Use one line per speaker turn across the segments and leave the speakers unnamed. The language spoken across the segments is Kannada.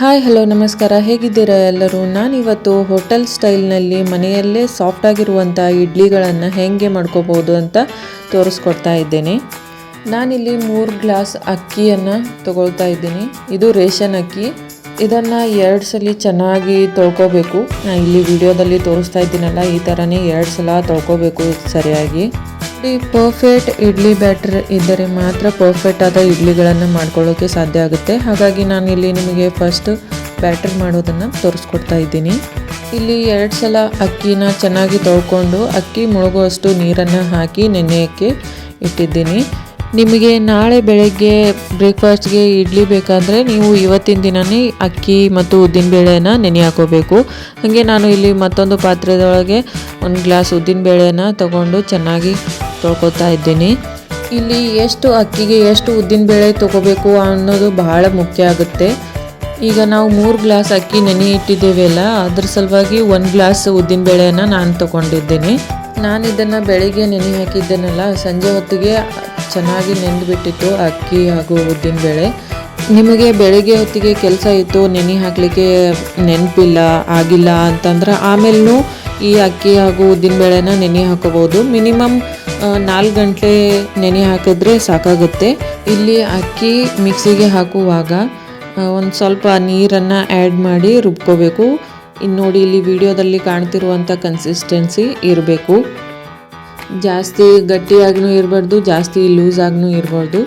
ಹಾಯ್ ಹಲೋ ನಮಸ್ಕಾರ, ಹೇಗಿದ್ದೀರಾ ಎಲ್ಲರೂ? ನಾನಿವತ್ತು ಹೋಟೆಲ್ ಸ್ಟೈಲ್ನಲ್ಲಿ ಮನೆಯಲ್ಲೇ ಸಾಫ್ಟ್ ಆಗಿರುವಂಥ ಇಡ್ಲಿಗಳನ್ನು ಹೇಗೆ ಮಾಡ್ಕೋಬೋದು ಅಂತ ತೋರಿಸ್ಕೊಡ್ತಾ ಇದ್ದೇನೆ. ನಾನಿಲ್ಲಿ 3 ಗ್ಲಾಸ್ ಅಕ್ಕಿಯನ್ನು ತಗೊಳ್ತಾ ಇದ್ದೀನಿ. ಇದು ರೇಷನ್ ಅಕ್ಕಿ. ಇದನ್ನು 2 ಸಲ ಚೆನ್ನಾಗಿ ತೊಳ್ಕೊಬೇಕು. ನಾನು ಇಲ್ಲಿ ವಿಡಿಯೋದಲ್ಲಿ ತೋರಿಸ್ತಾ ಇದ್ದೀನಲ್ಲ, ಈ ಥರನೇ 2 ಸಲ ತೊಳ್ಕೊಬೇಕು ಸರಿಯಾಗಿ. ಪರ್ಫೆಕ್ಟ್ ಇಡ್ಲಿ ಬ್ಯಾಟರ್ ಇದ್ದರೆ ಮಾತ್ರ ಪರ್ಫೆಕ್ಟ್ ಆದ ಇಡ್ಲಿಗಳನ್ನು ಮಾಡ್ಕೊಳ್ಳೋಕ್ಕೆ ಸಾಧ್ಯ ಆಗುತ್ತೆ. ಹಾಗಾಗಿ ನಾನಿಲ್ಲಿ ನಿಮಗೆ ಫಸ್ಟ್ ಬ್ಯಾಟರ್ ಮಾಡೋದನ್ನು ತೋರಿಸ್ಕೊಡ್ತಾ ಇದ್ದೀನಿ. ಇಲ್ಲಿ 2 ಸಲ ಅಕ್ಕಿನ ಚೆನ್ನಾಗಿ ತೊಳ್ಕೊಂಡು ಅಕ್ಕಿ ಮುಳುಗುವಷ್ಟು ನೀರನ್ನು ಹಾಕಿ ನೆನೆಯೋಕ್ಕೆ ಇಟ್ಟಿದ್ದೀನಿ. ನಿಮಗೆ ನಾಳೆ ಬೆಳಗ್ಗೆ ಬ್ರೇಕ್ಫಾಸ್ಟ್ಗೆ ಇಡ್ಲಿ ಬೇಕಾದರೆ ನೀವು ಇವತ್ತಿನ ದಿನವೇ ಅಕ್ಕಿ ಮತ್ತು ಉದ್ದಿನಬೇಳೆನ ನೆನೆ ಹಾಕೋಬೇಕು. ಹಾಗೆ ನಾನು ಇಲ್ಲಿ ಮತ್ತೊಂದು ಪಾತ್ರೆದೊಳಗೆ 1 ಗ್ಲಾಸ್ ಉದ್ದಿನಬೇಳೆನ ತಗೊಂಡು ಚೆನ್ನಾಗಿ ತೊಳ್ಕೊತಾ ಇದ್ದೀನಿ. ಇಲ್ಲಿ ಎಷ್ಟು ಅಕ್ಕಿಗೆ ಎಷ್ಟು ಉದ್ದಿನಬೇಳೆ ತೊಗೋಬೇಕು ಅನ್ನೋದು ಬಹಳ ಮುಖ್ಯ ಆಗುತ್ತೆ. ಈಗ ನಾವು 3 ಗ್ಲಾಸ್ ಅಕ್ಕಿ ನೆನೆ ಇಟ್ಟಿದ್ದೇವೆಲ್ಲ, ಅದ್ರ ಸಲುವಾಗಿ 1 ಗ್ಲಾಸ್ ಉದ್ದಿನಬೇಳೆನ ನಾನು ತೊಗೊಂಡಿದ್ದೀನಿ. ನಾನು ಇದನ್ನು ಬೆಳಿಗ್ಗೆ ನೆನೆ ಹಾಕಿದ್ದೇನಲ್ಲ, ಸಂಜೆ ಹೊತ್ತಿಗೆ ಚೆನ್ನಾಗಿ ನೆಂದುಬಿಟ್ಟಿತ್ತು ಅಕ್ಕಿ ಹಾಗೂ ಉದ್ದಿನಬೇಳೆ. ನಿಮಗೆ ಬೆಳಗ್ಗೆ ಹೊತ್ತಿಗೆ ಕೆಲಸ ಇತ್ತು, ನೆನೆ ಹಾಕಲಿಕ್ಕೆ ನೆನಪಿಲ್ಲ ಆಗಿಲ್ಲ ಅಂತಂದ್ರೆ ಆಮೇಲೂ ಈ ಅಕ್ಕಿ ಹಾಗೂ ಉದ್ದಿನಬೇಳೆನ ನೆನೆ ಹಾಕೋಬೋದು. ಮಿನಿಮಮ್ 4 ಗಂಟೆ ನೆನೆ ಹಾಕಿದ್ರೆ ಸಾಕಾಗುತ್ತೆ. ಇಲ್ಲಿ ಅಕ್ಕಿ ಮಿಕ್ಸಿಗೆ ಹಾಕುವಾಗ ಒಂದು ಸ್ವಲ್ಪ ನೀರನ್ನು ಆ್ಯಡ್ ಮಾಡಿ ರುಬ್ಕೋಬೇಕು. ಇನ್ನು ನೋಡಿ, ಇಲ್ಲಿ ವಿಡಿಯೋದಲ್ಲಿ ಕಾಣ್ತಿರುವಂಥ ಕನ್ಸಿಸ್ಟೆನ್ಸಿ ಇರಬೇಕು. ಜಾಸ್ತಿ ಗಟ್ಟಿಯಾಗೂ ಇರಬಾರ್ದು, ಜಾಸ್ತಿ ಲೂಸ್ ಆಗೂ ಇರಬಾರ್ದು.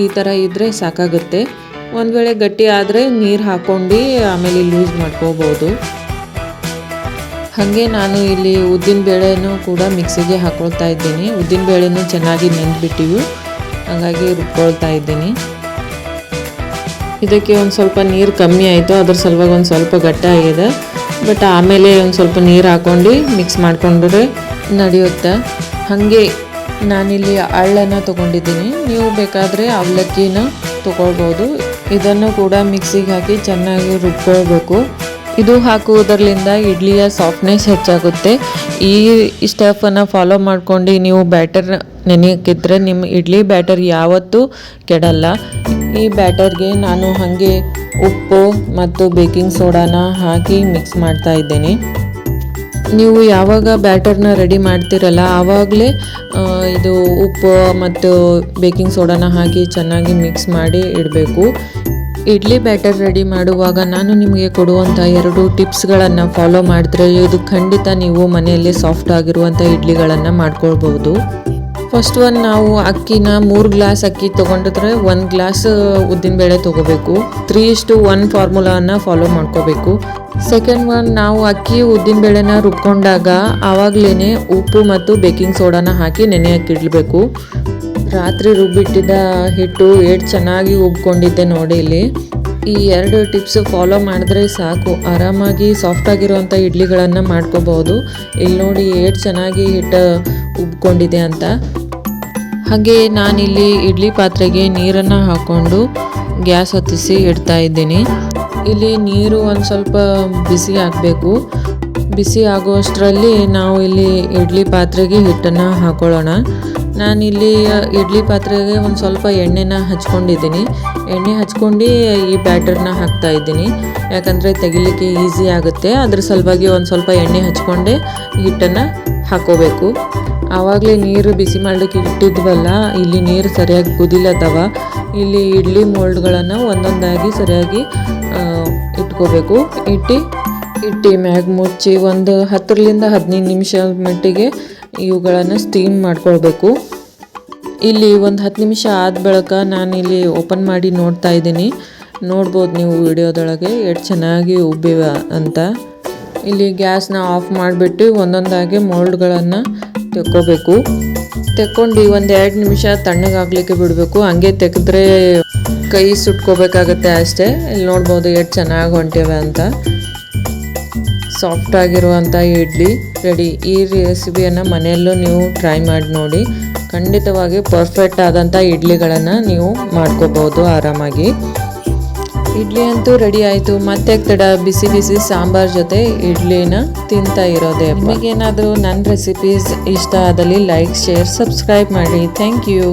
ಈ ಥರ ಇದ್ದರೆ ಸಾಕಾಗುತ್ತೆ. ಒಂದು ವೇಳೆ ಗಟ್ಟಿ ಆದರೆ ನೀರು ಹಾಕ್ಕೊಂಡು ಆಮೇಲೆ ಲೂಸ್ ಮಾಡ್ಕೋಬೋದು. ಹಾಗೆ ನಾನು ಇಲ್ಲಿ ಉದ್ದಿನಬೇಳೆನೂ ಕೂಡ ಮಿಕ್ಸಿಗೆ ಹಾಕ್ಕೊಳ್ತಾ ಇದ್ದೀನಿ. ಉದ್ದಿನಬೇಳೆನೂ ಚೆನ್ನಾಗಿ ನೆಂದುಬಿಟ್ಟಿವಿ, ಹಾಗಾಗಿ ರುಬ್ಕೊಳ್ತಾ ಇದ್ದೀನಿ. ಇದಕ್ಕೆ ಒಂದು ಸ್ವಲ್ಪ ನೀರು ಕಮ್ಮಿ ಆಯಿತು, ಅದ್ರ ಸಲುವಾಗಿ ಒಂದು ಸ್ವಲ್ಪ ಗಟ್ಟಿ ಆಗಿದೆ. ಬಟ್ ಆಮೇಲೆ ಒಂದು ಸ್ವಲ್ಪ ನೀರು ಹಾಕ್ಕೊಂಡು ಮಿಕ್ಸ್ ಮಾಡಿಕೊಂಡ್ರೆ ನಡೆಯುತ್ತೆ. ಹಾಗೆ ನಾನಿಲ್ಲಿ ಅಳ್ಳನ್ನು ತೊಗೊಂಡಿದ್ದೀನಿ. ನೀವು ಬೇಕಾದರೆ ಅವಲಕ್ಕಿನ ತೊಗೊಳ್ಬೋದು. ಇದನ್ನು ಕೂಡ ಮಿಕ್ಸಿಗೆ ಹಾಕಿ ಚೆನ್ನಾಗಿ ರುಬ್ಕೊಳ್ಬೇಕು. ಇದು ಹಾಕುವುದರಿಂದ ಇಡ್ಲಿಯ ಸಾಫ್ಟ್ನೆಸ್ ಹೆಚ್ಚಾಗುತ್ತೆ. ಈ ಸ್ಟೆಪ್ಪನ್ನು ಫಾಲೋ ಮಾಡ್ಕೊಂಡು ನೀವು ಬ್ಯಾಟರ್ ನೆನೆಯಕ್ಕಿದ್ರೆ ನಿಮ್ಮ ಇಡ್ಲಿ ಬ್ಯಾಟರ್ ಯಾವತ್ತೂ ಕೆಡಲ್ಲ. ಈ ಬ್ಯಾಟರ್ಗೆ ನಾನು ಹಾಗೆ ಉಪ್ಪು ಮತ್ತು ಬೇಕಿಂಗ್ ಸೋಡಾನ ಹಾಕಿ ಮಿಕ್ಸ್ ಮಾಡ್ತಾ ಇದ್ದೀನಿ. ನೀವು ಯಾವಾಗ ಬ್ಯಾಟರ್ನ ರೆಡಿ ಮಾಡ್ತಿರಲ್ಲ ಆವಾಗಲೇ ಇದು ಉಪ್ಪು ಮತ್ತು ಬೇಕಿಂಗ್ ಸೋಡಾನ ಹಾಕಿ ಚೆನ್ನಾಗಿ ಮಿಕ್ಸ್ ಮಾಡಿ ಇಡಬೇಕು. ಇಡ್ಲಿ ಬ್ಯಾಟರ್ ರೆಡಿ ಮಾಡುವಾಗ ನಾನು ನಿಮಗೆ ಕೊಡುವಂಥ 2 ಟಿಪ್ಸ್ಗಳನ್ನು ಫಾಲೋ ಮಾಡಿದ್ರೆ ಇದು ಖಂಡಿತ ನೀವು ಮನೆಯಲ್ಲಿ ಸಾಫ್ಟ್ ಆಗಿರುವಂಥ ಇಡ್ಲಿಗಳನ್ನು ಮಾಡ್ಕೊಳ್ಬೋದು. ಫಸ್ಟ್ ಒನ್, ನಾವು ಅಕ್ಕಿನ 3 ಗ್ಲಾಸ್ ಅಕ್ಕಿ ತೊಗೊಂಡಿದ್ರೆ 1 ಗ್ಲಾಸ್ ಉದ್ದಿನಬೇಳೆ ತೊಗೋಬೇಕು. 3:1 ಫಾರ್ಮುಲಾನ ಫಾಲೋ ಮಾಡ್ಕೋಬೇಕು. ಸೆಕೆಂಡ್ ಒನ್, ನಾವು ಅಕ್ಕಿ ಉದ್ದಿನಬೇಳೆನ ರುಬ್ಕೊಂಡಾಗ ಆವಾಗಲೇ ಉಪ್ಪು ಮತ್ತು ಬೇಕಿಂಗ್ ಸೋಡಾನ ಹಾಕಿ ನೆನೆಯಕ್ಕಿಡಬೇಕು. ರಾತ್ರಿ ರುಬ್ಬಿಟ್ಟಿದ್ದ ಹಿಟ್ಟು ಎಷ್ಟು ಚೆನ್ನಾಗಿ ಉಬ್ಕೊಂಡಿದ್ದೆ ನೋಡಿ. ಇಲ್ಲಿ ಈ 2 ಟಿಪ್ಸ್ ಫಾಲೋ ಮಾಡಿದ್ರೆ ಸಾಕು, ಆರಾಮಾಗಿ ಸಾಫ್ಟ್ ಆಗಿರುವಂಥ ಇಡ್ಲಿಗಳನ್ನು ಮಾಡ್ಕೋಬಹುದು. ಇಲ್ಲಿ ನೋಡಿ ಎಷ್ಟು ಚೆನ್ನಾಗಿ ಹಿಟ್ಟು ಉಬ್ಕೊಂಡಿದೆ ಅಂತ. ಹಾಗೆ ನಾನಿಲ್ಲಿ ಇಡ್ಲಿ ಪಾತ್ರೆಗೆ ನೀರನ್ನು ಹಾಕ್ಕೊಂಡು ಗ್ಯಾಸ್ ಹೊತ್ತಿಸಿ ಇಡ್ತಾ ಇದ್ದೀನಿ. ಇಲ್ಲಿ ನೀರು ಒಂದು ಸ್ವಲ್ಪ ಬಿಸಿ ಆಗಬೇಕು. ಬಿಸಿ ಆಗುವಷ್ಟರಲ್ಲಿ ನಾವು ಇಲ್ಲಿ ಇಡ್ಲಿ ಪಾತ್ರೆಗೆ ಹಿಟ್ಟನ್ನು ಹಾಕೊಳ್ಳೋಣ. ನಾನಿಲ್ಲಿ ಇಡ್ಲಿ ಪಾತ್ರೆಗೆ ಒಂದು ಸ್ವಲ್ಪ ಎಣ್ಣೆನ ಹಚ್ಕೊಂಡಿದ್ದೀನಿ. ಎಣ್ಣೆ ಹಚ್ಕೊಂಡು ಈ ಬ್ಯಾಟರ್ನ ಹಾಕ್ತಾ ಇದ್ದೀನಿ, ಯಾಕಂದರೆ ತೆಗಿಲಿಕ್ಕೆ ಈಸಿ ಆಗುತ್ತೆ. ಅದ್ರ ಸಲುವಾಗಿ ಒಂದು ಸ್ವಲ್ಪ ಎಣ್ಣೆ ಹಚ್ಕೊಂಡೆ ಹಿಟ್ಟನ್ನು ಹಾಕೋಬೇಕು. ಆವಾಗಲೇ ನೀರು ಬಿಸಿ ಮಾಡಲಿಕ್ಕೆ ಇಟ್ಟಿದ್ವಲ್ಲ, ಇಲ್ಲಿ ನೀರು ಸರಿಯಾಗಿ ಕುದಿಲತ್ತವ. ಇಲ್ಲಿ ಇಡ್ಲಿ ಮೋಲ್ಡ್ಗಳನ್ನು ಒಂದೊಂದಾಗಿ ಸರಿಯಾಗಿ ಇಟ್ಕೋಬೇಕು. ಇಟ್ಟು ಮ್ಯಾಗ ಮುಚ್ಚಿ ಒಂದು 10ರಿಂದ 15 ನಿಮಿಷ ಮಟ್ಟಿಗೆ ಇವುಗಳನ್ನು ಸ್ಟೀಮ್ ಮಾಡ್ಕೊಳ್ಬೇಕು. ಇಲ್ಲಿ ಒಂದು 10 ನಿಮಿಷ ಆದ ಬಳಿಕ ನಾನಿಲ್ಲಿ ಓಪನ್ ಮಾಡಿ ನೋಡ್ತಾ ಇದ್ದೀನಿ. ನೋಡ್ಬೋದು ನೀವು ವಿಡಿಯೋದೊಳಗೆ ಎಷ್ಟು ಚೆನ್ನಾಗಿ ಉಬ್ಬಿವೆ ಅಂತ. ಇಲ್ಲಿ ಗ್ಯಾಸ್ನ ಆಫ್ ಮಾಡಿಬಿಟ್ಟು ಒಂದೊಂದಾಗಿ ಮೋಲ್ಡ್ಗಳನ್ನು ತೆಕ್ಕೋಬೇಕು. ತೆಕ್ಕೊಂಡು ಒಂದು 2 ನಿಮಿಷ ತಣ್ಣಗಾಗಲಿಕ್ಕೆ ಬಿಡಬೇಕು. ಹಂಗೆ ತೆಗೆದ್ರೆ ಕೈ ಸುಟ್ಕೋಬೇಕಾಗತ್ತೆ ಅಷ್ಟೇ. ಇಲ್ಲಿ ನೋಡ್ಬೋದು ಎಷ್ಟು ಚೆನ್ನಾಗಿ ಹೊಂಟಿವೆ ಅಂತ. ಸಾಫ್ಟ್ ಆಗಿರುವಂಥ ಇಡ್ಲಿ ರೆಡಿ. ಈ ರೆಸಿಪಿಯನ್ನು ಮನೆಯಲ್ಲೂ ನೀವು ಟ್ರೈ ಮಾಡಿ ನೋಡಿ. ಖಂಡಿತವಾಗಿ ಪರ್ಫೆಕ್ಟ್ ಆದಂಥ ಇಡ್ಲಿಗಳನ್ನು ನೀವು ಮಾಡ್ಕೋಬೋದು ಆರಾಮಾಗಿ. ಇಡ್ಲಿ ಅಂತೂ ರೆಡಿ ಆಯಿತು. ಮತ್ತೆ ತಡ ಬಿಸಿ ಬಿಸಿ ಸಾಂಬಾರ್ ಜೊತೆ ಇಡ್ಲಿನ ತಿಂತಾ ಇರೋದೇ. ನಿಮಗೇನಾದರೂ ನನ್ನ ರೆಸಿಪೀಸ್ ಇಷ್ಟ ಆದಲ್ಲಿ ಲೈಕ್, ಶೇರ್, ಸಬ್ಸ್ಕ್ರೈಬ್ ಮಾಡಿ. Thank you.